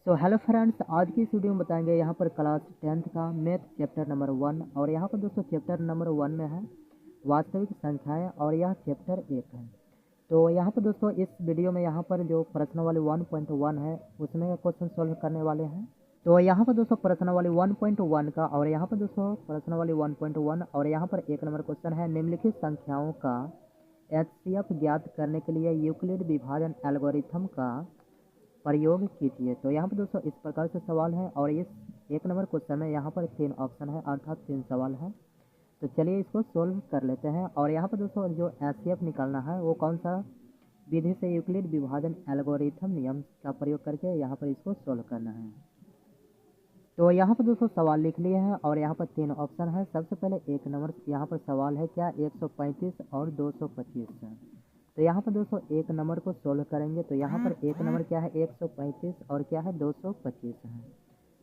तो hello friends, आज की इस वीडियो में बताएंगे यहाँ पर क्लास 10th का मैथ चैप्टर नंबर 1। और यहाँ पर दोस्तों चैप्टर नंबर 1 में है वास्तविक संख्याएं और यह चैप्टर 1 है। तो यहाँ पर दोस्तों इस वीडियो में यहाँ पर जो प्रश्न वाले 1.1 है उसमें क्वेश्चन सॉल्व करने वाले हैं। तो यहाँ पर दोस्तों प्रश्न वाले 1.1 का और यहाँ पर दोस्तों प्रश्न वाले 1.1 और यहाँ पर 1 नंबर क्वेश्चन है, निम्नलिखित संख्याओं का एचसीएफ ज्ञात करने के लिए यूक्लिड विभाजन एल्गोरिथम का प्रयोग कीजिए। तो यहाँ पर दोस्तों इस प्रकार से सवाल है और इस 1 नंबर क्वेश्चन में यहाँ पर 3 ऑप्शन है अर्थात 3 सवाल है। तो चलिए इसको सोल्व कर लेते हैं। और यहाँ पर दोस्तों जो एचसीएफ निकालना है वो कौन सा विधि से, यूक्लिड विभाजन एल्गोरिथम नियम का प्रयोग करके यहाँ पर इसको सोल्व करना है। तो यहाँ पर दोस्तों सवाल लिख लिए हैं और यहाँ पर 3 ऑप्शन है। सबसे पहले 1 नंबर यहाँ पर सवाल है क्या 135 और 225 है। तो यहाँ पर दोस्तों 1 नंबर को सोल्व करेंगे तो यहाँ पर 1 नंबर क्या है 135 और क्या है 225 है।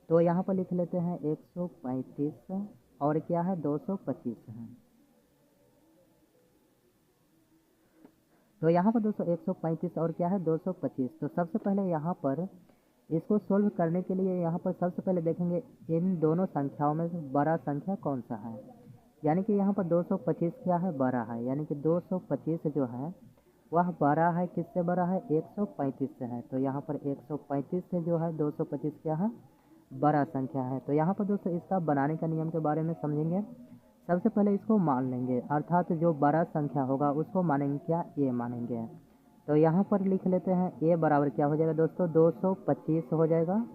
तो यहाँ पर लिख लेते हैं 135 और क्या है 225 है। तो यहाँ पर दोस्तों 135 और क्या है 225। तो सबसे पहले यहाँ पर इसको सोल्व करने के लिए यहाँ पर सबसे पहले देखेंगे इन दोनों संख्याओं में से बड़ा संख्या कौन सा है। यानी कि यहाँ पर 225 क्या है बड़ा है, यानी कि 225 जो है वह बड़ा है, किससे बड़ा है 135 से है। तो यहाँ पर 135 से जो है 225 क्या है बड़ा संख्या है। तो यहाँ पर दोस्तों इसका बनाने का नियम के बारे में समझेंगे। सबसे पहले इसको मान लेंगे अर्थात जो बड़ा संख्या होगा उसको मानेंगे क्या ए मानेंगे। तो यहाँ पर लिख लेते हैं ए बराबर क्या हो जाएगा दोस्तों 225 हो जाएगा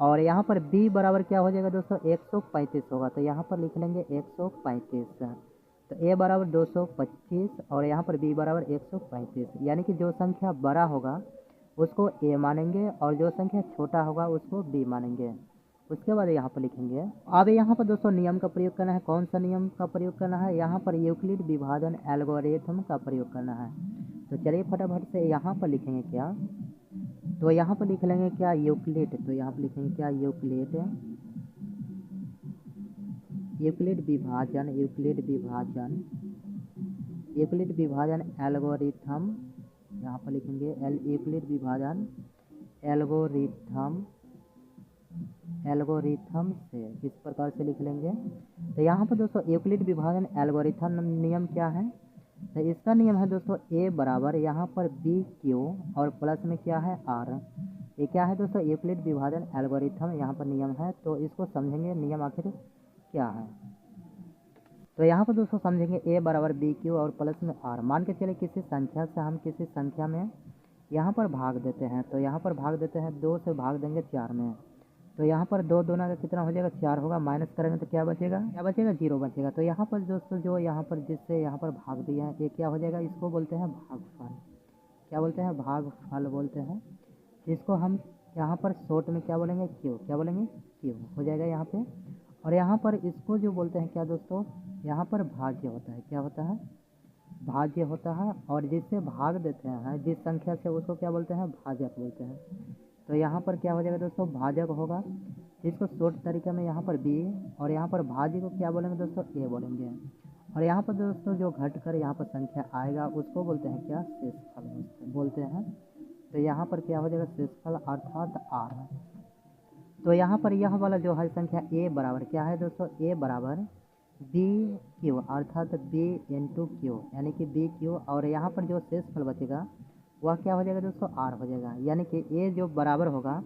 और यहाँ पर बी बराबर क्या हो जाएगा दोस्तों 135 होगा। तो यहाँ पर लिख लेंगे 135। तो ए बराबर 225 और यहाँ पर बी बराबर 135, यानी कि जो संख्या बड़ा होगा उसको ए मानेंगे और जो संख्या छोटा होगा उसको बी मानेंगे। उसके बाद यहाँ पर लिखेंगे। अब यहाँ पर दोस्तों नियम का प्रयोग करना है। कौन सा नियम का प्रयोग करना है, यहाँ पर यूक्लिड विभाजन एल्गोरिथम का प्रयोग करना है। तो चलिए फटाफट से यहाँ पर लिखेंगे क्या, तो यहाँ पर लिख लेंगे क्या यूक्लिड। तो यहाँ पर लिखेंगे क्या यूक्लिड विभाजन एल्गोरिथम। यहाँ पर लिखेंगे यूक्लिड विभाजन एल्गोरिथम से, इस प्रकार से लिख लेंगे। तो यहाँ पर दोस्तों यूक्लिड विभाजन एल्गोरिथम नियम क्या है, तो इसका नियम है दोस्तों ए बराबर यहाँ पर बी क्यू और प्लस में क्या है आर। ये क्या है दोस्तों यूक्लिड विभाजन एल्गोरिथम यहाँ पर नियम है। तो इसको समझेंगे नियम आखिर क्या है। तो यहाँ पर दोस्तों समझेंगे ए बराबर बी क्यू और प्लस में आर। मान के चले किसी संख्या से हम किसी संख्या में यहाँ पर भाग देते हैं। तो यहाँ पर भाग देते हैं 2 से भाग देंगे 4 में। तो यहाँ पर 2 दूना का कितना हो जाएगा 4 होगा, माइनस करेंगे तो क्या बचेगा 0 बचेगा। तो यहाँ पर दोस्तों जो यहाँ पर जिससे यहाँ पर भाग दिया है ये क्या हो जाएगा, इसको बोलते हैं भागफल। क्या बोलते हैं भागफल बोलते हैं, जिसको हम यहाँ पर शॉर्ट में क्या बोलेंगे क्यू, क्या बोलेंगे क्यू हो जाएगा यहाँ पे। और यहाँ पर इसको जो बोलते हैं क्या दोस्तों, यहाँ पर भाज्य होता है। क्या होता है भाज्य होता है। और जिससे भाग देते हैं जिस संख्या से उसको क्या बोलते हैं भाजक बोलते हैं। तो यहाँ पर क्या हो जाएगा दोस्तों भाजक होगा, जिसको शॉर्ट तरीके में यहाँ पर बी और यहाँ पर भाज्य को क्या बोलेंगे दोस्तों ए बोलेंगे। और यहाँ पर दोस्तों जो घट कर यहाँ पर संख्या आएगा उसको बोलते हैं क्या शेषफल बोलते हैं। तो यहाँ पर क्या हो जाएगा शेषफल अर्थात आर। तो यहाँ पर यह वाला जो है संख्या ए बराबर क्या है दोस्तों, ए बराबर बी क्यू अर्थात बी इंटू क्यू, यानी कि बी क्यू। और यहाँ पर जो शेषफल बचेगा वह क्या हो जाएगा दोस्तों आर हो जाएगा, यानी कि ए जो बराबर होगा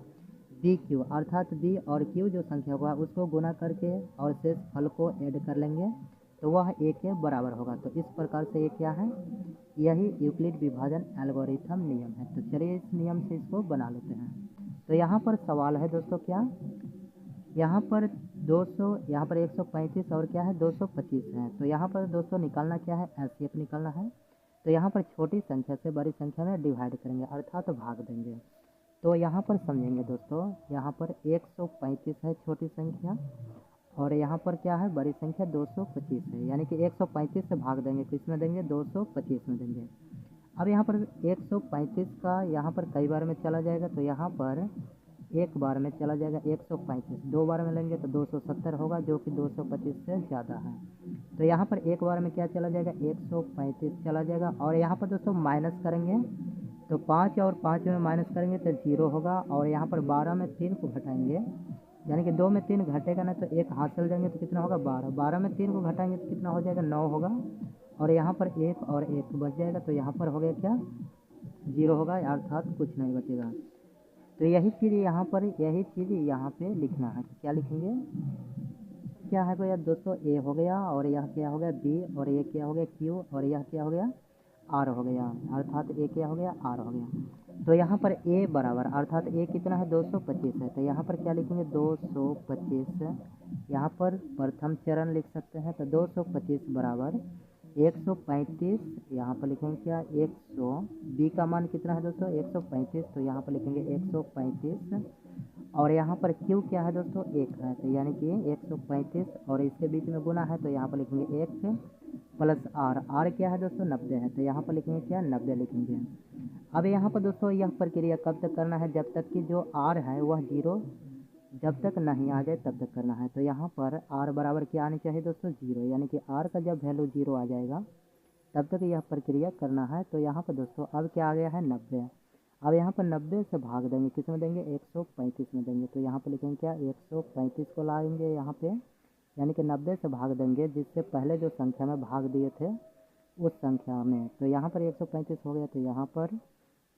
बी क्यू अर्थात बी और क्यू जो संख्या होगा उसको गुना करके और शेषफल को ऐड कर लेंगे तो वह ए के बराबर होगा। तो इस प्रकार से ये क्या है, यही यूक्लिड विभाजन एल्गोरिथम नियम है। तो चलिए इस नियम से इसको बना लेते हैं। तो यहाँ पर सवाल है दोस्तों क्या, यहाँ पर 200, यहाँ पर 135 और क्या है 225 है। तो यहाँ पर दोस्तों निकालना क्या है एचसीएफ निकालना है। तो यहाँ पर छोटी संख्या से बड़ी संख्या में डिवाइड करेंगे अर्थात भाग देंगे। तो यहाँ पर समझेंगे दोस्तों, यहाँ पर 135 है छोटी संख्या और यहाँ पर क्या है बड़ी संख्या 225 है, यानी कि 135 से भाग देंगे किसमें देंगे 225 में देंगे। अब यहाँ पर 135 का यहाँ पर कई बार में चला जाएगा, तो यहाँ पर एक बार में चला जाएगा 135, 2 बार में लेंगे तो 270 होगा जो कि 225 से ज़्यादा है। तो यहाँ पर एक बार में क्या चला जाएगा 135 चला जाएगा। और यहाँ पर दोस्तों माइनस करेंगे तो 5 और 5 में माइनस करेंगे तो 0 होगा, और यहाँ पर 12 में 3 को घटाएंगे, यानी कि 2 में 3 घटेगा ना तो 1 हाथ चल जाएंगे तो कितना होगा 12, 12 में 3 को घटाएंगे तो कितना हो जाएगा 9 होगा, और यहाँ पर 1 और 1 बच जाएगा, तो यहाँ पर हो गया क्या 0 होगा, अर्थात कुछ नहीं बचेगा। तो यही चीज़ यहाँ पे लिखना है। क्या लिखेंगे, क्या है भैया दोस्तों, ए हो गया, और यह क्या हो गया बी, और ये क्या हो गया क्यू, और यह क्या हो गया आर हो गया, अर्थात ए क्या हो गया आर हो गया। तो यहाँ पर ए बराबर, अर्थात ए कितना है 225 है, तो यहाँ पर क्या लिखेंगे 225, यहाँ पर प्रथम चरण लिख सकते हैं, तो 225 बराबर 135, यहाँ पर लिखेंगे क्या 100, बी का मान कितना है दोस्तों 135, तो यहाँ पर लिखेंगे 135, और यहाँ पर क्यू क्या है दोस्तों 1 है, तो यानी कि 135 और इसके बीच में गुना है, तो यहाँ पर लिखेंगे 1 प्लस आर, आर क्या है दोस्तों 90 है, तो यहाँ पर लिखेंगे क्या 90 लिखेंगे। अब यहाँ पर दोस्तों यह प्रक्रिया कब तक करना है, जब तक कि जो आर है वह 0 जब तक नहीं आ जाए तब तक करना है। तो यहाँ पर आर बराबर क्या आनी चाहिए दोस्तों 0, यानी कि आर का जब वैल्यू 0 आ जाएगा तब तक यह प्रक्रिया करना है। तो यहाँ पर दोस्तों अब क्या आ गया है 90, अब यहाँ पर 90 से भाग देंगे, किस में देंगे 135 में देंगे, तो यहाँ पर लिखेंगे क्या 135 को लाएंगे यहाँ पे, यानी कि 90 से भाग देंगे जिससे पहले जो संख्या में भाग दिए थे उस संख्या में, तो यहाँ पर 135 हो गया, तो यहाँ पर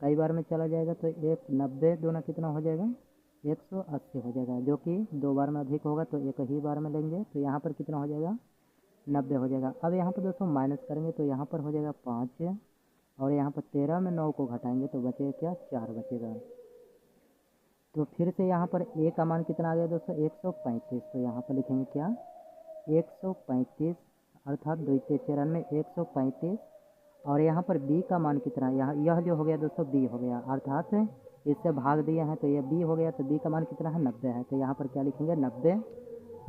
कई बार में चला जाएगा, तो 90 दूना कितना हो जाएगा 180 हो जाएगा, जो कि 2 बार में अधिक होगा तो 1 ही बार में लेंगे, तो यहाँ पर कितना हो जाएगा 90 हो जाएगा। अब यहाँ पर दोस्तों माइनस करेंगे तो यहाँ पर हो जाएगा 5, और यहाँ पर 13 में 9 को घटाएंगे तो बचेगा क्या 4 बचेगा। तो फिर से यहाँ पर ए का मान कितना आ गया दोस्तों 135, तो यहाँ पर लिखेंगे क्या 135, अर्थात द्वितीय चरण में 135, और यहाँ पर बी का मान कितना, यह जो हो गया दोस्तों बी हो गया, अर्थात इससे भाग दिए हैं तो यह बी हो गया, तो बी का मान कितना है 90 है, तो यहाँ पर क्या लिखेंगे 90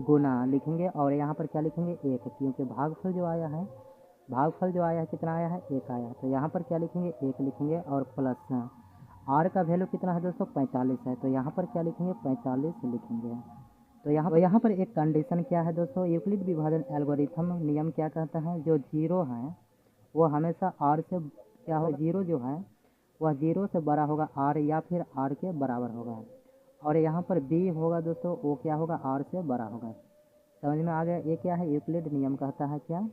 गुना लिखेंगे, और यहाँ पर क्या लिखेंगे 1, क्योंकि भागफल जो आया है, भागफल जो आया है कितना आया है 1 आया, तो यहाँ पर क्या लिखेंगे 1 लिखेंगे, और प्लस आर का वैल्यू कितना है दोस्तों 45 है, तो यहाँ पर क्या लिखेंगे 45 लिखेंगे। तो यहाँ पर एक कंडीशन क्या है दोस्तों, यूक्लिड विभाजन एल्गोरिथम नियम क्या कहता है, जो जीरो है वो हमेशा आर से क्या हो, जीरो जो है वह 0 से बड़ा होगा आर, या फिर आर के बराबर होगा, और यहाँ पर बी होगा दोस्तों वो क्या होगा आर से बड़ा होगा। समझ में आ गया, ये क्या है यूक्लिड नियम कहता है क्या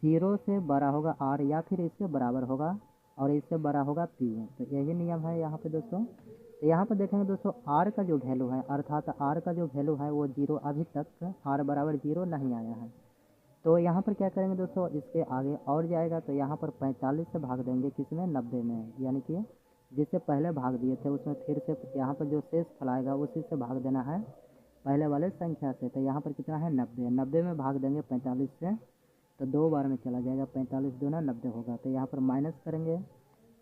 0 से बड़ा होगा आर, या फिर इससे बराबर होगा, और इससे बड़ा होगा पी, तो यही नियम है यहाँ पे दोस्तों। तो यहाँ पर देखेंगे दोस्तों आर का जो वैल्यू है, अर्थात आर का जो वैल्यू है वो 0 अभी तक आर बराबर 0 नहीं आया है, तो यहाँ पर क्या करेंगे दोस्तों इसके आगे और जाएगा, तो यहाँ पर 45 से भाग देंगे किसमें 90 में, यानी कि जिससे पहले भाग दिए थे उसमें फिर से यहाँ पर जो शेष फल आएगा उसी से भाग देना है पहले वाले संख्या से, तो यहाँ पर कितना है 90, 90 में भाग देंगे 45 से, तो 2 बार में चला जाएगा, 45 दूना 90 होगा, तो यहाँ पर माइनस करेंगे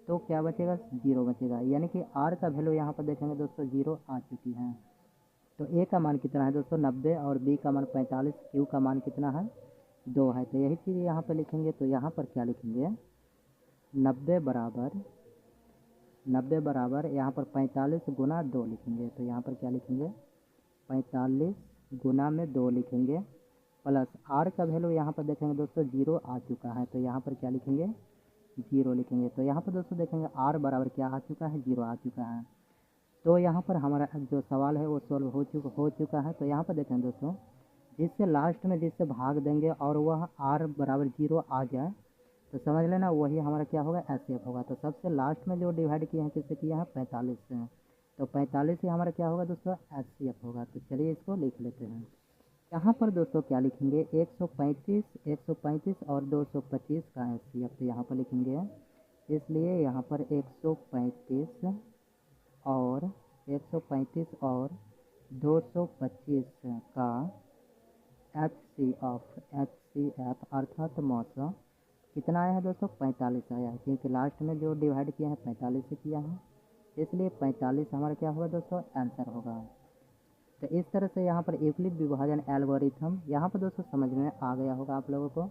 तो क्या बचेगा 0 बचेगा, यानी कि आर का वैल्यू यहाँ पर देखेंगे दोस्तों 0 आ चुकी है। तो ए का मान कितना है दोस्तों 90, और बी का मान 45, क्यू का मान कितना है 2 है, तो यही चीज़ यहाँ पर लिखेंगे। तो यहाँ पर क्या लिखेंगे 90 बराबर यहाँ पर 45 गुना 2 लिखेंगे, तो यहाँ पर क्या लिखेंगे 45 गुना में 2 लिखेंगे, प्लस आर का वैल्यू यहाँ पर देखेंगे दोस्तों 0 आ चुका है, तो यहाँ पर क्या लिखेंगे 0 लिखेंगे। तो यहाँ पर दोस्तों देखेंगे आर बराबर क्या आ चुका है 0 आ चुका है। तो यहाँ पर हमारा जो सवाल है वो सॉल्व हो चुका है। तो यहाँ पर देखें दोस्तों जिससे लास्ट में जिससे भाग देंगे और वह आर बराबर 0 आ जाए तो समझ लेना वही हमारा क्या होगा एस होगा। तो सबसे लास्ट में जो डिवाइड किए हैं किससे किया है 45 से, तो 45 से हमारा क्या होगा दोस्तों एस होगा। तो चलिए इसको लिख लेते हैं। यहाँ पर दोस्तों क्या लिखेंगे 135 और 225 का एस तो यहाँ पर लिखेंगे, इसलिए यहाँ पर 135 और 225 का एच अर्थात मौसा कितना आया है दोस्तों 45 आया है, क्योंकि लास्ट में जो डिवाइड किया है 45 से किया है, इसलिए 45 हमारा क्या होगा दोस्तों आंसर होगा। तो इस तरह से यहाँ पर यूक्लिड विभाजन एल्गोरिथम यहाँ पर दोस्तों समझ में आ गया होगा आप लोगों को।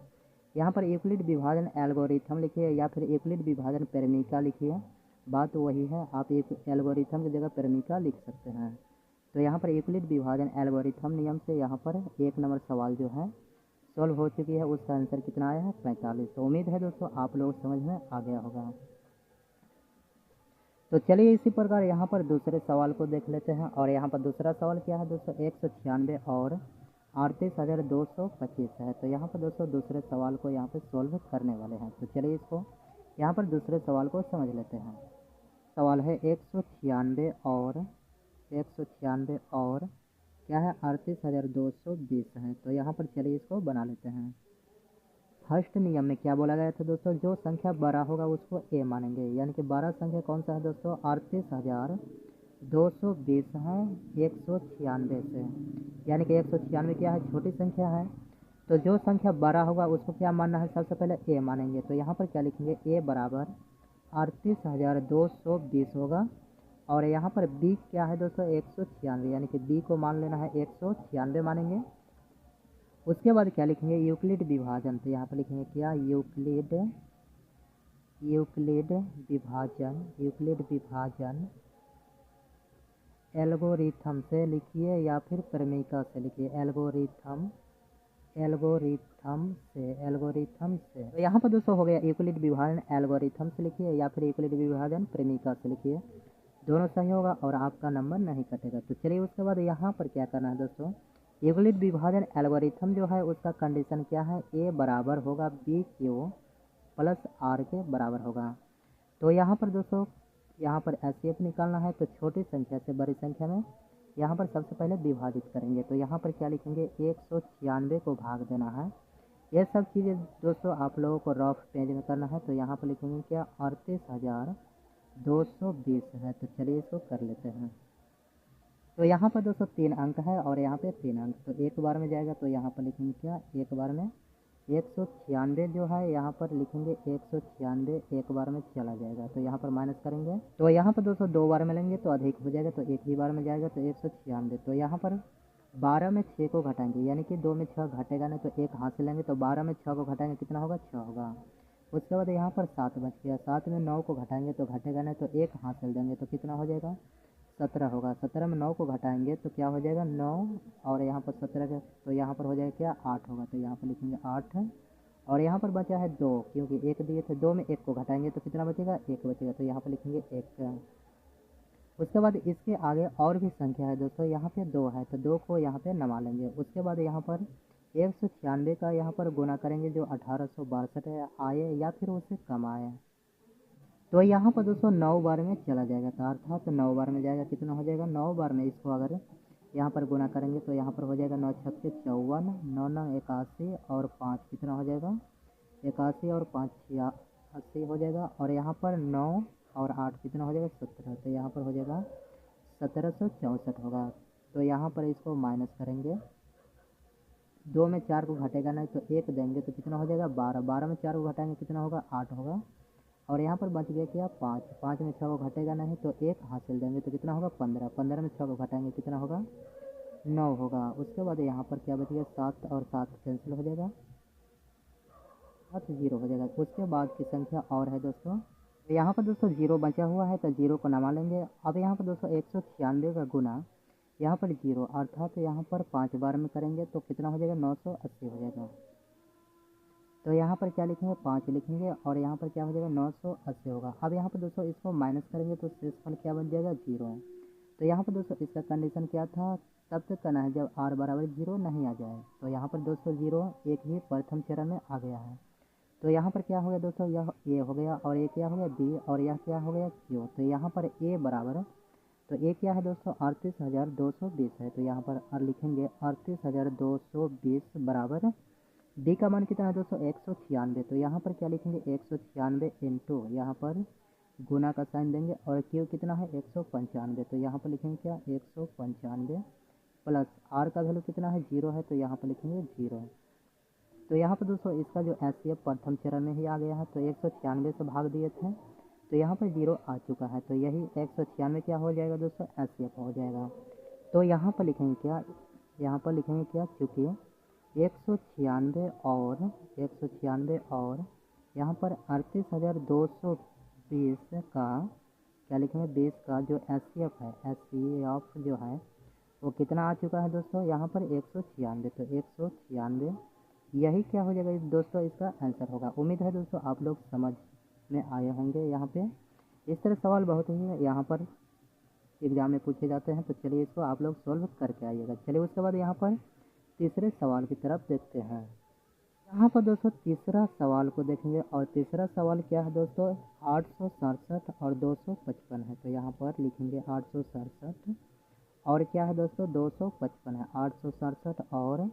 यहाँ पर यूक्लिड विभाजन एल्गोरिथम लिखिए या फिर यूक्लिड विभाजन पैरामीटर लिखिए, बात वही है, आप एक एल्गोरिथम की जगह पैरामीटर लिख सकते हैं। तो यहाँ पर यूक्लिड विभाजन एल्गोरिथम नियम से यहाँ पर 1 नंबर सवाल जो है सॉल्व हो चुकी है, उसका आंसर कितना आया है 45। तो उम्मीद है दोस्तों आप लोग समझ में आ गया होगा। तो चलिए इसी प्रकार यहाँ पर दूसरे सवाल को देख लेते हैं। और यहाँ पर दूसरा सवाल क्या है दोस्तों, 196 और 38,225 है। तो यहाँ पर दोस्तों दूसरे सवाल को यहाँ पे सोल्व करने वाले हैं। तो चलिए इसको यहाँ पर दूसरे सवाल को समझ लेते हैं। सवाल है 196 और क्या है 38,220 है। तो यहाँ पर चलिए इसको बना लेते हैं। फर्स्ट नियम में क्या बोला गया था दोस्तों, जो संख्या 12 होगा उसको ए मानेंगे, यानी कि 12 संख्या कौन सा है दोस्तों, 38,220 है 196 से, यानी कि 196 क्या है, छोटी संख्या है। तो जो संख्या 12 होगा उसको क्या मानना है, सबसे पहले ए मानेंगे। तो यहाँ पर क्या लिखेंगे, ए बराबर 38,220 होगा। और यहाँ पर बी क्या है दोस्तों, 196, यानी कि बी को मान लेना है 196 मानेंगे। उसके बाद क्या लिखेंगे, यूक्लिड विभाजन। तो यहाँ पर लिखेंगे क्या, यूक्लिड विभाजन एल्गोरिथम से लिखिए या फिर क्रमिका से लिखिए, एल्गोरिथम से। तो यहाँ पर दोस्तों हो गया यूक्लिड विभाजन एल्गोरिथम से लिखिए या फिर यूक्लिड विभाजन क्रमिका से लिखिए, दोनों सही होगा और आपका नंबर नहीं कटेगा। तो चलिए उसके बाद यहाँ पर क्या करना है दोस्तों, यूक्लिड विभाजन एल्गोरिथम जो है उसका कंडीशन क्या है, ए बराबर होगा बी क्यू प्लस आर के बराबर होगा। तो यहाँ पर दोस्तों यहाँ पर एचसीएफ निकालना है। तो छोटी संख्या से बड़ी संख्या में यहाँ पर सबसे पहले विभाजित करेंगे। तो यहाँ पर क्या लिखेंगे, 196 को भाग देना है। ये सब चीज़ें दोस्तों आप लोगों को रफ पेज में करना है। तो यहाँ पर लिखेंगे क्या, 38,220 है। तो चलिए इसको कर लेते हैं। तो यहाँ पर दोस्तों 3 अंक है और यहाँ पे 3 अंक, तो एक बार में जाएगा। तो यहाँ पर लिखेंगे क्या, एक बार में 196 जो है यहाँ पर लिखेंगे 196 एक बार में चला जाएगा। तो यहाँ पर माइनस करेंगे। तो यहाँ पर दोस्तों 2 बार में लेंगे तो अधिक हो जाएगा, तो एक ही बार में जाएगा। तो 196, तो यहाँ पर 12 में 6 को घटाएंगे, यानी कि 2 में 6 घटेगा नहीं, तो एक हाथ से लेंगे। तो 12 में 6 को घटाएंगे कितना होगा, 6 होगा। उसके बाद यहाँ पर 7 बच गया, 7 में 9 को घटाएंगे तो घटेगा नहीं, तो एक हाथ से देंगे तो कितना हो जाएगा, 17 होगा। 17 में 9 को घटाएंगे तो क्या हो जाएगा, 9 और यहाँ पर 17 का, तो यहाँ पर हो जाएगा क्या, 8 होगा। तो यहाँ पर लिखेंगे 8। और यहाँ पर बचा है 2, क्योंकि 1 दिए थे, 2 में 1 को घटाएंगे तो कितना बचेगा, 1 बचेगा। तो यहाँ पर लिखेंगे 1। उसके बाद इसके आगे और भी संख्या है दोस्तों, यहाँ पे 2 है तो 2 को यहाँ पे नमा लेंगे। उसके बाद यहाँ पर 196 का यहाँ पर गुना करेंगे, जो 1862 आए या फिर उससे कम आए। तो यहाँ पर दोस्तों 9 बार में चला जाएगा, तो अर्थात 9 बार में जाएगा, कितना हो जाएगा, 9 बार में इसको अगर यहाँ पर गुना करेंगे तो यहाँ पर हो जाएगा 9 छक्के 54, 9 9 81 और 5 कितना हो जाएगा, 81 और 5 86 हो जाएगा। और यहाँ पर 9 और 8 कितना हो जाएगा, 17। तो यहाँ पर हो जाएगा 1764 होगा। तो यहाँ पर इसको माइनस करेंगे, 2 में 4 को घटेगा नहीं तो 1 देंगे तो कितना हो जाएगा, 12। 12 में 4 को घटाएंगे कितना होगा, 8 होगा। और यहाँ पर बच गया क्या, 5। 5 में 6 को घटेगा नहीं तो 1 हासिल देंगे तो कितना होगा, 15। 15 में 6 को घटाएंगे कितना होगा, 9 होगा। उसके बाद यहाँ पर क्या बच गया, 7 और 7 कैंसिल हो जाएगा, 7 0 हो जाएगा। उसके बाद की संख्या और है दोस्तों, तो यहाँ पर दोस्तों 0 बचा हुआ है तो 0 को नमा लेंगे। अब यहाँ पर दोस्तों 196 का गुना यहाँ पर 0, अर्थात यहाँ पर 5 बार में करेंगे तो कितना हो जाएगा, 980 हो जाएगा। तो यहाँ पर क्या लिखेंगे, 5 लिखेंगे और यहाँ पर क्या हो जाएगा, 980 होगा। अब यहाँ पर दोस्तों इसको माइनस करेंगे तो शेषफल क्या बन जाएगा, 0। तो यहाँ पर दोस्तों इसका कंडीशन क्या था, तब तक करना है जब r बराबर 0 नहीं आ जाए। तो यहाँ पर दोस्तों 0 एक ही प्रथम चरण में आ गया है। तो यहाँ पर क्या हो गया दोस्तों, यह ए हो गया और ये क्या हो गया, बी, और यह क्या हो गया, क्यू। तो यहाँ पर ए बराबर, तो ए क्या है दोस्तों, 38,220 है। तो यहाँ पर लिखेंगे 38,220 बराबर डी का मान कितना है दोस्तों, 196। तो यहाँ पर क्या लिखेंगे, 196 इंटू यहाँ पर गुना का साइन देंगे और क्यू कितना है, 195। तो यहाँ पर लिखेंगे क्या, 195 प्लस आर का वैल्यू कितना है, 0 है। तो यहाँ पर लिखेंगे 0। तो यहाँ पर दोस्तों इसका जो एचसीएफ प्रथम चरण में ही आ गया है। तो 196 से भाग दिए थे तो यहाँ पर 0 आ चुका है। तो यही 196 क्या हो जाएगा दोस्तों, एचसीएफ हो जाएगा। तो यहाँ पर लिखेंगे क्या, यहाँ पर लिखेंगे क्या, चूँकि 196 और यहाँ पर 38,220 का क्या लिखेंगे, 20 का जो एचसीएफ है, एचसीएफ जो है वो कितना आ चुका है दोस्तों, यहाँ पर 196। तो 196 यही क्या हो जाएगा दोस्तों, इसका आंसर होगा। उम्मीद है दोस्तों आप लोग समझ में आए होंगे यहाँ पे। इस तरह सवाल बहुत ही यहाँ पर एग्जाम में पूछे जाते हैं। तो चलिए इसको आप लोग सॉल्व करके आइएगा। चलिए उसके बाद यहाँ पर तीसरे सवाल की तरफ देखते हैं। यहाँ पर दोस्तों तीसरा सवाल को देखेंगे और तीसरा सवाल क्या है दोस्तों, 867 और 255 है। तो यहाँ पर लिखेंगे 867 और क्या है दोस्तों 255 है। 867 और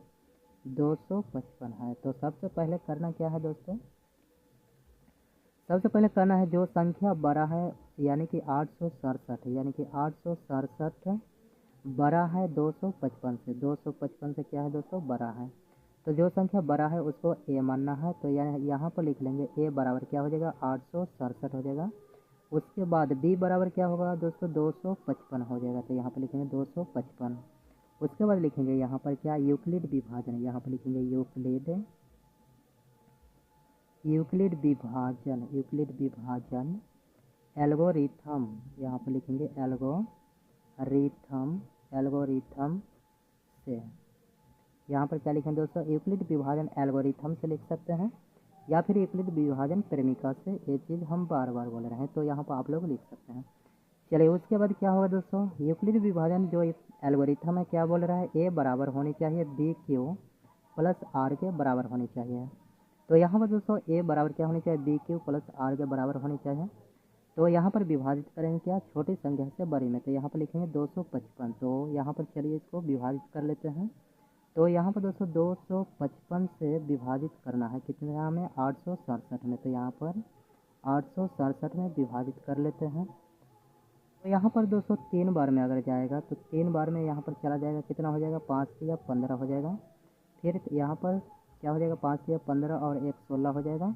255 है। तो सबसे पहले करना क्या है दोस्तों, सबसे पहले करना है जो संख्या बड़ा है यानी कि 867 यानी कि 867 बड़ा है 255 से। 255 से क्या है दोस्तों बड़ा है। तो जो संख्या बड़ा है उसको ए मानना है। तो यहाँ पर लिख लेंगे ए बराबर क्या हो जाएगा 867 हो जाएगा। उसके बाद बी बराबर क्या होगा दोस्तों 255 हो जाएगा। तो यहाँ पर लिखेंगे 255। उसके बाद लिखेंगे यहाँ पर क्या यूक्लिड विभाजन, यहाँ पर लिखेंगे यूक्लिड विभाजन एल्गोरिथम, यहाँ पर लिखेंगे एल्गोरिथम से। यहाँ पर क्या लिखें दोस्तों यूक्लिड विभाजन एल्गोरिथम से लिख सकते हैं या फिर यूक्लिड विभाजन प्रेमिका से। ये चीज़ हम बार बार बोल रहे हैं तो यहाँ पर आप लोग लिख सकते हैं। चलिए उसके बाद क्या होगा दोस्तों, यूक्लिड विभाजन जो एल्गोरिथम है क्या बोल रहा है, ए बराबर होनी चाहिए बी क्यू प्लस आर के बराबर होनी चाहिए। तो यहाँ पर दोस्तों ए बराबर क्या होनी चाहिए बी क्यू प्लस आर के बराबर होनी चाहिए। तो यहाँ पर विभाजित करेंगे क्या छोटी संख्या से बड़ी में। तो यहाँ पर लिखेंगे 255। तो यहाँ पर चलिए इसको विभाजित कर लेते हैं। तो यहाँ पर दोस्तों 255 से विभाजित करना है कितने में 867 में। तो यहाँ पर 867 में विभाजित कर लेते हैं। तो यहाँ पर दोस्तों 3 बार में अगर जाएगा तो 3 बार में यहाँ पर चला जाएगा कितना हो जाएगा 5 या 15 हो जाएगा। फिर यहाँ पर क्या हो जाएगा 5 या 15 और 1 16 हो जाएगा।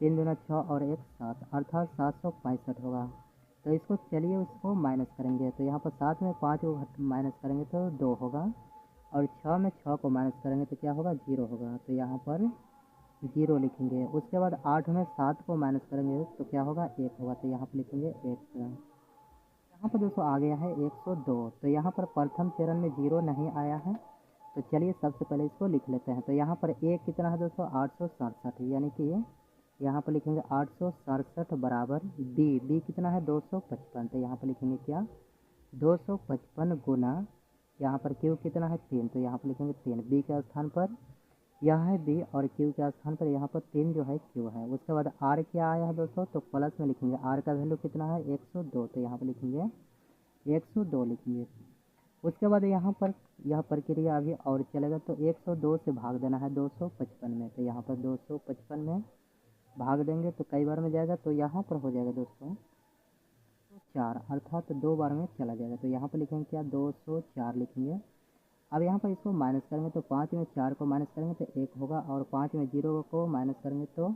3 दूना 6 और 1 7 अर्थात 765 होगा। तो इसको चलिए उसको माइनस करेंगे। तो यहाँ पर 7 में 5 को माइनस करेंगे तो 2 होगा और 6 में 6 को माइनस करेंगे तो क्या होगा 0 होगा। तो यहाँ पर 0 लिखेंगे। उसके बाद 8 में 7 को माइनस करेंगे तो क्या होगा 1 होगा। तो यहाँ पर लिखेंगे 1। यहाँ पर दोस्तों आ गया है 102। तो यहाँ पर प्रथम चरण में 0 नहीं आया है। तो चलिए सबसे पहले इसको लिख लेते हैं। तो यहाँ पर ए कितना है दोस्तों 867 यानी कि यहाँ पर लिखेंगे 867 बराबर बी कितना है 255। तो यहाँ पर लिखेंगे क्या 255 गुना यहाँ पर क्यू कितना है 3। तो यहाँ पर लिखेंगे 3 बी के स्थान पर यह है बी और क्यू के स्थान पर यहाँ पर 3 जो है क्यू है। उसके बाद आर क्या आया है दोस्तों, तो प्लस में लिखेंगे आर का वैल्यू कितना है 102। तो यहाँ पर लिखेंगे 102 लिखेंगे। उसके बाद यहाँ पर यह प्रक्रिया अभी और चलेगा। तो 102 से भाग देना है 255 में। तो यहाँ पर 255 में भाग देंगे तो कई बार में जाएगा। तो यहाँ पर हो जाएगा दोस्तों 4 अर्थात 2 बार में चला जाएगा। तो यहाँ पर लिखेंगे क्या 204 लिखेंगे। अब यहाँ पर इसको माइनस करेंगे तो 5 में 4 को माइनस करेंगे तो 1 होगा और 5 में 0 को माइनस करेंगे तो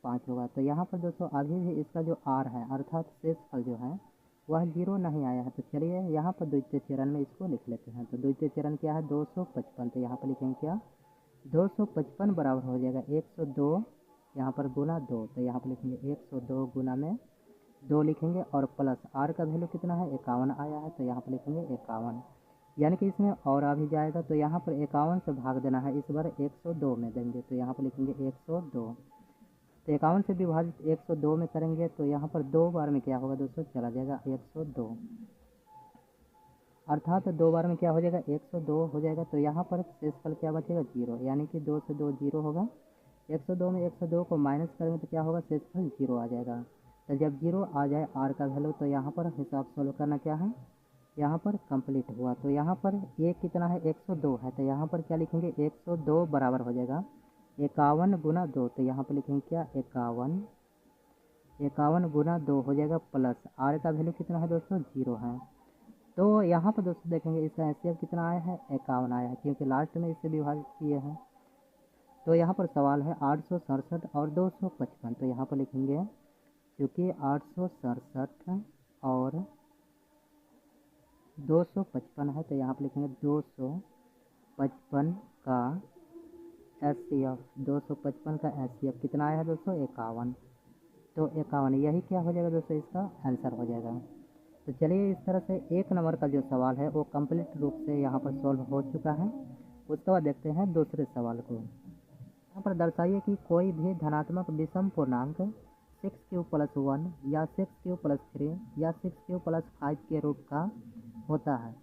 5 होगा। तो यहाँ पर दोस्तों अभी भी इसका जो आर है अर्थात शेषफल जो है वह 0 नहीं आया है। तो चलिए यहाँ पर द्वितीय चरण में इसको लिख लेते हैं। तो द्वितीय चरण क्या है 255। तो यहाँ पर लिखेंगे क्या 255 बराबर हो जाएगा 102 यहाँ पर गुना 2। तो यहाँ पर लिखेंगे 102 गुना में 2 लिखेंगे और प्लस आर का वैल्यू कितना है 51 आया है। तो यहाँ पर लिखेंगे 51 यानी कि इसमें और अभी जाएगा। तो यहाँ पर 51 से भाग देना है, इस बार 102 में देंगे। तो यहाँ पर लिखेंगे 102। तो 51 से विभाजित 102 में करेंगे तो यहाँ पर 2 बार में क्या होगा दोस्तों चला जाएगा 102 अर्थात 2 बार में क्या हो जाएगा 102 हो जाएगा। तो यहाँ पर शेषफल क्या बचेगा 0 यानी कि 2 से 2 0 होगा। 102 में 102 को माइनस करेंगे तो क्या होगा शेषफल 0 आ जाएगा। तो जब 0 आ जाए आर का वैल्यू तो यहाँ पर हिसाब सोल्व करना क्या है यहाँ पर कंप्लीट हुआ। तो यहाँ पर ए कितना है 102 है। तो यहाँ पर क्या लिखेंगे 102 बराबर हो जाएगा 51 गुना 2। तो यहाँ पर लिखेंगे क्या 51 गुना 2 हो जाएगा प्लस आर का वैल्यू कितना है दोस्तों 0 है। तो यहाँ पर दोस्तों देखेंगे इसका एचसीएफ कितना आया है 51 आया है क्योंकि लास्ट में इससे विभाजित किए हैं। तो यहाँ पर सवाल है 867 और 255। तो यहाँ पर लिखेंगे क्योंकि 867 और 255 है तो यहाँ पर लिखेंगे 255 का एचसीएफ 255 का एचसीएफ कितना आया है दोस्तों 51। तो 51 यही क्या हो जाएगा दोस्तों इसका आंसर हो जाएगा। तो चलिए इस तरह से 1 नंबर का जो सवाल है वो कंप्लीट रूप से यहाँ पर सॉल्व हो चुका है। उसके बाद देखते हैं दूसरे सवाल को। यहाँ पर दर्शाइए कि कोई भी धनात्मक विषम पूर्णांक सिक्स क्यू प्लस वन या सिक्स क्यू प्लस थ्री या सिक्स क्यू प्लस फाइव के रूप का होता है,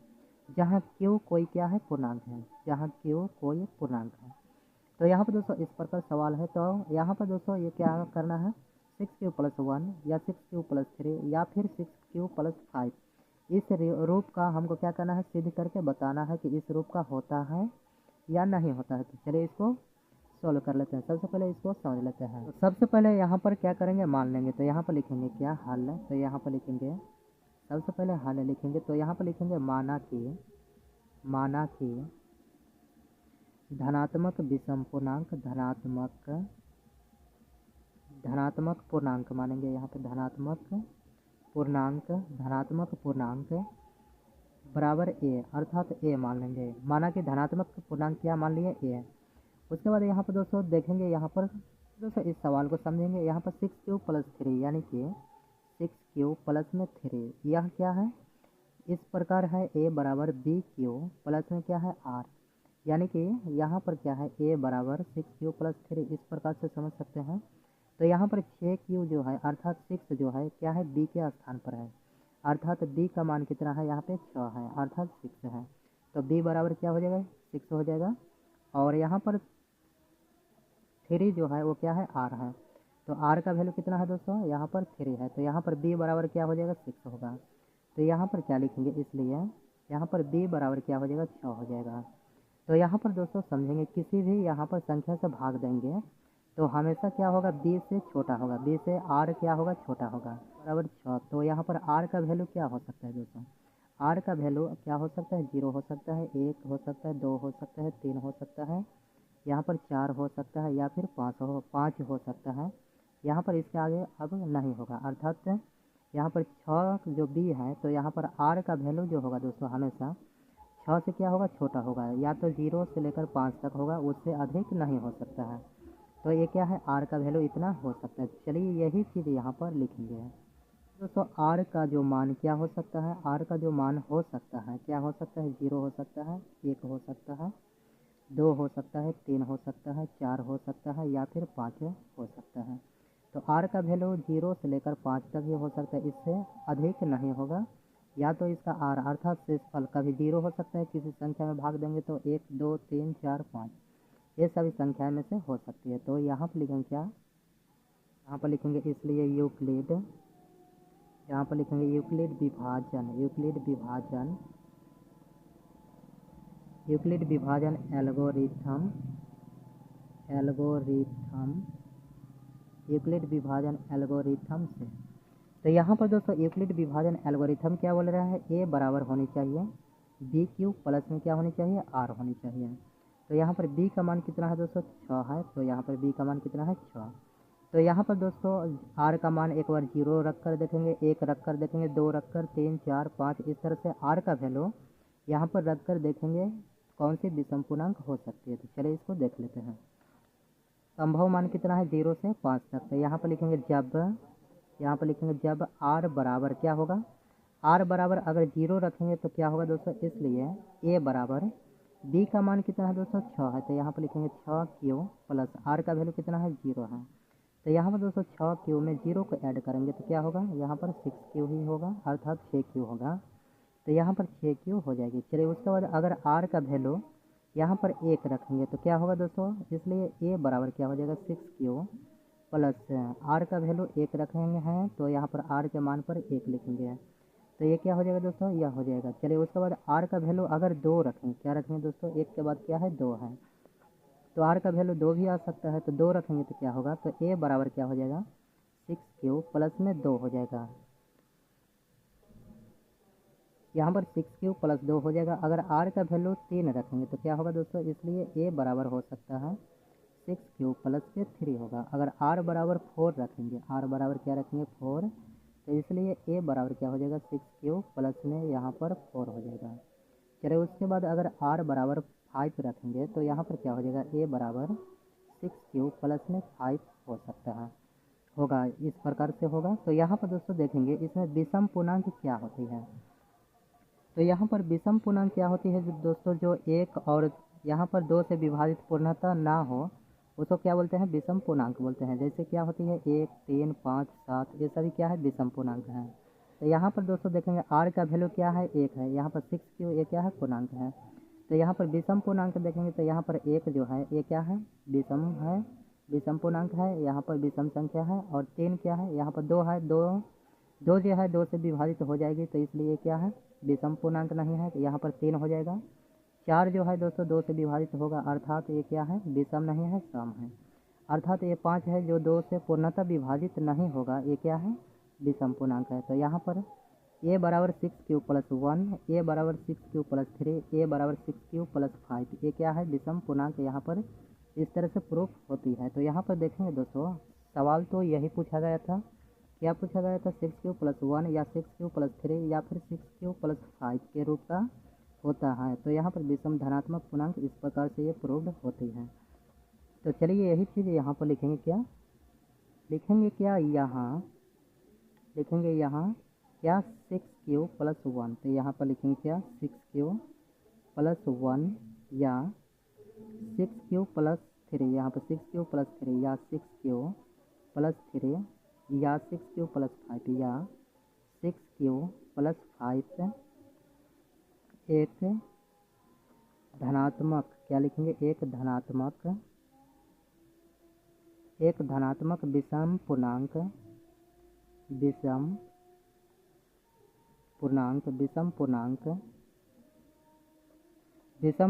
जहाँ क्यू कोई क्या है, पूर्णांक है, जहाँ क्यू कोई पूर्णांक है। तो यहाँ पर दोस्तों इस प्रकार सवाल है। तो यहाँ पर दोस्तों ये क्या करना है, सिक्स क्यू प्लस वन या सिक्स क्यू प्लस थ्री या फिर सिक्स क्यू प्लस फाइव, इस रूप का हमको क्या करना है, सिद्ध करके बताना है कि इस रूप का होता है या नहीं होता है। तो चलिए इसको सॉल्व कर लेते हैं। सबसे पहले इसको समझ लेते हैं। तो सबसे पहले यहाँ पर क्या करेंगे, मान लेंगे। तो यहाँ पर लिखेंगे क्या, हल। तो यहाँ पर लिखेंगे, सबसे पहले हल लिखेंगे। तो यहाँ पर लिखेंगे माना कि धनात्मक विषम पूर्णांक, धनात्मक पूर्णांक मानेंगे। यहाँ पे धनात्मक पूर्णांक बराबर ए, अर्थात ए मान लेंगे। माना कि धनात्मक पूर्णांक क्या मान लिए, ए। उसके बाद यहाँ पर दोस्तों देखेंगे, यहाँ पर दोस्तों इस सवाल को समझेंगे। यहाँ पर सिक्स क्यू प्लस थ्री यानी कि सिक्स क्यू प्लस में थ्री, यह क्या है, इस प्रकार है ए बराबर बी क्यू प्लस में क्या है, आर। यानी कि यहाँ पर क्या है, ए बराबर सिक्स क्यू प्लस थ्री, इस प्रकार से समझ सकते हैं। तो यहाँ पर छः क्यू जो है अर्थात सिक्स जो है क्या है, बी के स्थान पर है, अर्थात बी का मान कितना है, यहाँ पे 6 है, अर्थात 6 है। तो बी बराबर क्या हो जाएगा, 6 हो जाएगा। और यहाँ पर थ्री जो है वो क्या है, आर है। तो आर का वैल्यू कितना है दोस्तों, यहाँ पर 3 है। तो यहाँ पर बी बराबर क्या हो जाएगा, 6 होगा। तो यहाँ पर क्या लिखेंगे, इसलिए यहाँ पर बी बराबर क्या हो जाएगा, 6 हो जाएगा। तो यहाँ पर दोस्तों समझेंगे, किसी भी यहाँ पर संख्या से भाग देंगे तो हमेशा क्या होगा, बी से छोटा होगा, बी से आर क्या होगा, छोटा होगा, बराबर 6। तो यहाँ पर आर का वैल्यू क्या हो सकता है दोस्तों, आर का वैल्यू क्या हो सकता है, 0 हो सकता है, 1 हो सकता है, 2 हो सकता है, 3 हो सकता है, यहाँ पर 4 हो सकता है, या फिर 5 हो सकता है। यहाँ पर इसके आगे अब नहीं होगा, अर्थात यहाँ पर 6 जो बी है, तो यहाँ पर आर का वैल्यू जो होगा दोस्तों हमेशा 6 से क्या होगा, छोटा होगा, या तो 0 से लेकर 5 तक होगा, उससे अधिक नहीं हो सकता है। तो ये क्या है, आर का वैल्यू इतना हो सकता है। चलिए यही चीज़ यहाँ पर लिखेंगे दोस्तों। आर का जो मान क्या हो सकता है, आर का जो मान हो सकता है, क्या हो सकता है, 0 हो सकता है, 1 हो सकता है, 2 हो सकता है, 3 हो सकता है, 4 हो सकता है, या फिर 5 हो सकता है। तो आर का वैल्यू 0 से लेकर 5 तक ही हो सकता है, इससे अधिक नहीं होगा। या तो इसका आर अर्थात शेषफल कभी 0 हो सकता है, किसी संख्या में भाग देंगे तो 1 2 3 4 5, ये सभी संख्या में से हो सकती है। तो यहाँ पर लिखेंगे क्या, यहाँ पर लिखेंगे इसलिए यूक्लिड, यहाँ पर लिखेंगे यूक्लिड विभाजन एल्गोरिथम यूक्लिड विभाजन एल्गोरिथम से। तो यहाँ पर दोस्तों यूक्लिड विभाजन एल्गोरिथम क्या बोल रहा है, ए बराबर होनी चाहिए बी क्यू प्लस में क्या होनी चाहिए, आर होनी चाहिए। तो यहाँ पर बी का मान कितना है दोस्तों, 6 है। तो यहाँ पर बी का मान कितना है, 6। तो यहाँ पर दोस्तों आर का मान एक बार 0 रख कर देखेंगे, 1 रख कर देखेंगे, 2 रख कर, 3 4 5, इस तरह से आर का वैल्यू यहाँ पर रख कर देखेंगे कौन सी विषम पूर्णांक हो सकती है। तो चलिए इसको देख लेते हैं। संभव मान कितना है, 0 से 5 तक। तो यहाँ पर लिखेंगे जब आर बराबर क्या होगा, आर बराबर अगर 0 रखेंगे तो क्या होगा दोस्तों, इसलिए ए बराबर बी का मान कितना है दोस्तों, 6 है। तो यहाँ पर लिखेंगे 6 क्यू प्लस आर का वैल्यू कितना है, 0 है। तो यहाँ पर दोस्तों 6 क्यू में 0 को ऐड करेंगे तो क्या होगा, यहाँ पर 6 क्यू ही होगा, अर्थात 6 क्यू होगा। तो यहाँ पर 6 क्यू हो जाएगी। चलिए उसके बाद अगर आर का वैल्यू यहाँ पर 1 रखेंगे तो क्या होगा दोस्तों, इसलिए ए बराबर क्या हो जाएगा, 6 क्यू प्लस आर का वैल्यू 1 रखेंगे हैं, तो यहाँ पर आर के मान पर 1 लिखेंगे। तो ये क्या हो जाएगा दोस्तों, यह हो जाएगा। चलिए उसके बाद आर का वैल्यू अगर 2 रखेंगे, क्या रखेंगे दोस्तों, 1 के बाद क्या है, 2 है। तो आर का वैल्यू 2 भी आ सकता है। तो 2 रखेंगे तो क्या होगा, तो ए बराबर क्या हो जाएगा, 6 क्यू प्लस में 2 हो जाएगा। यहाँ पर 6 क्यू प्लस 2 हो जाएगा। अगर आर का वैल्यू 3 रखेंगे तो क्या होगा दोस्तों, इसलिए ए बराबर हो सकता है 6 क्यू प्लस के 3 होगा। अगर आर बराबर 4 रखेंगे, आर बराबर क्या रखेंगे, 4, तो इसलिए ए बराबर क्या हो जाएगा, 6 क्यू प्लस में यहाँ पर 4 हो जाएगा। चलिए उसके बाद अगर आर बराबर 5 रखेंगे तो यहाँ पर क्या हो जाएगा, ए बराबर 6 क्यू प्लस में 5 हो सकता है, होगा, इस प्रकार से होगा। तो यहाँ पर दोस्तों देखेंगे इसमें विषम पूर्णांक क्या होती है। तो यहाँ पर विषम पूर्णांक क्या होती है दोस्तों, जो एक और यहाँ पर 2 से विभाजित पूर्णतः ना हो उसको क्या बोलते हैं, विषम पूर्णांक बोलते हैं। जैसे क्या होती है 1, 3, 5, 7, ये सभी क्या है, विषम पूर्णांक हैं। तो यहाँ पर दोस्तों देखेंगे r का वैल्यू क्या है, 1 है। यहाँ पर 6 ये क्या है, पूर्णांक है। तो यहाँ पर विषम पूर्णांक देखेंगे तो यहाँ पर 1 जो है ये क्या है, विषम है, विषम पूर्णांक है। यहाँ पर विषम संख्या है। और 3 क्या है, यहाँ पर 2 है, 2 जो है 2 से विभाजित हो जाएगी, तो इसलिए क्या है, विषम पूर्णांक नहीं है। तो यहाँ पर 3 हो जाएगा। 4 जो है दोस्तों 2 से विभाजित होगा, अर्थात ये क्या है, विषम नहीं है, सम है। अर्थात ये 5 है जो 2 से पूर्णतः विभाजित नहीं होगा, ये क्या है, विषम पूर्णांक है। तो यहाँ पर a बराबर 6 क्यूब प्लस 1, a बराबर 6 क्यूब प्लस 3, a बराबर 6 क्यूब प्लस 5, ये क्या है, विषम पूर्णांक यहाँ पर इस तरह से प्रूफ होती है। तो यहाँ पर देखेंगे दोस्तों, सवाल तो यही पूछा गया था, क्या पूछा गया था, 6 क्यूब प्लस 1 या 6 क्यूब प्लस 3 या फिर 6 क्यूब प्लस 5 के रूप का होता है। तो यहाँ पर विषम धनात्मक पूर्णांक इस प्रकार से ये प्रूव्ड होती है। तो चलिए यही चीज़ यहाँ पर लिखेंगे, क्या लिखेंगे, क्या यहाँ लिखेंगे, यहाँ क्या 6 क्यूब प्लस 1, तो यहाँ पर लिखेंगे क्या 6 क्यूब प्लस 1 या 6 क्यूब प्लस 3, यहाँ पर 6 क्यूब प्लस 3 या 6 क्यूब प्लस 3 या 6 क्यूब प्लस 5 या 6 क्यूब प्लस 5 एक धनात्मक, क्या लिखेंगे, एक धनात्मक विषम पूर्णांक, विषम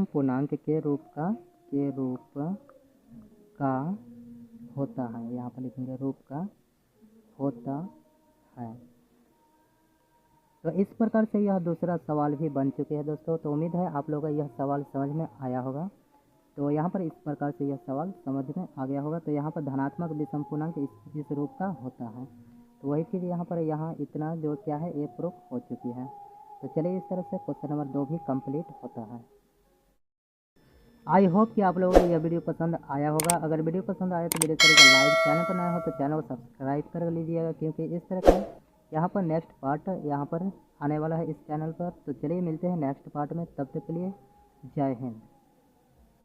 पूर्णांक के रूप का होता है। यहाँ पर लिखेंगे रूप का होता है। तो इस प्रकार से यह दूसरा सवाल भी बन चुके हैं दोस्तों। तो उम्मीद है आप लोगों को यह सवाल समझ में आया होगा। तो यहाँ पर इस प्रकार से यह सवाल समझ में आ गया होगा। तो यहाँ पर धनात्मक विषम पूर्णांक इस रूप का होता है। तो वही चीज़ यहाँ इतना जो क्या है, ये प्रूफ हो चुकी है। तो चलिए इस तरह से क्वेश्चन नंबर 2 भी कंप्लीट होता है। आई होप कि आप लोगों को यह वीडियो पसंद आया होगा। अगर वीडियो पसंद आया तो वीडियो को लाइक, चैनल पर नया हो तो चैनल को सब्सक्राइब कर लीजिएगा, क्योंकि इस तरह का यहाँ पर नेक्स्ट पार्ट यहाँ पर आने वाला है इस चैनल पर। तो चलिए मिलते हैं नेक्स्ट पार्ट में, तब तक के लिए जय हिंद।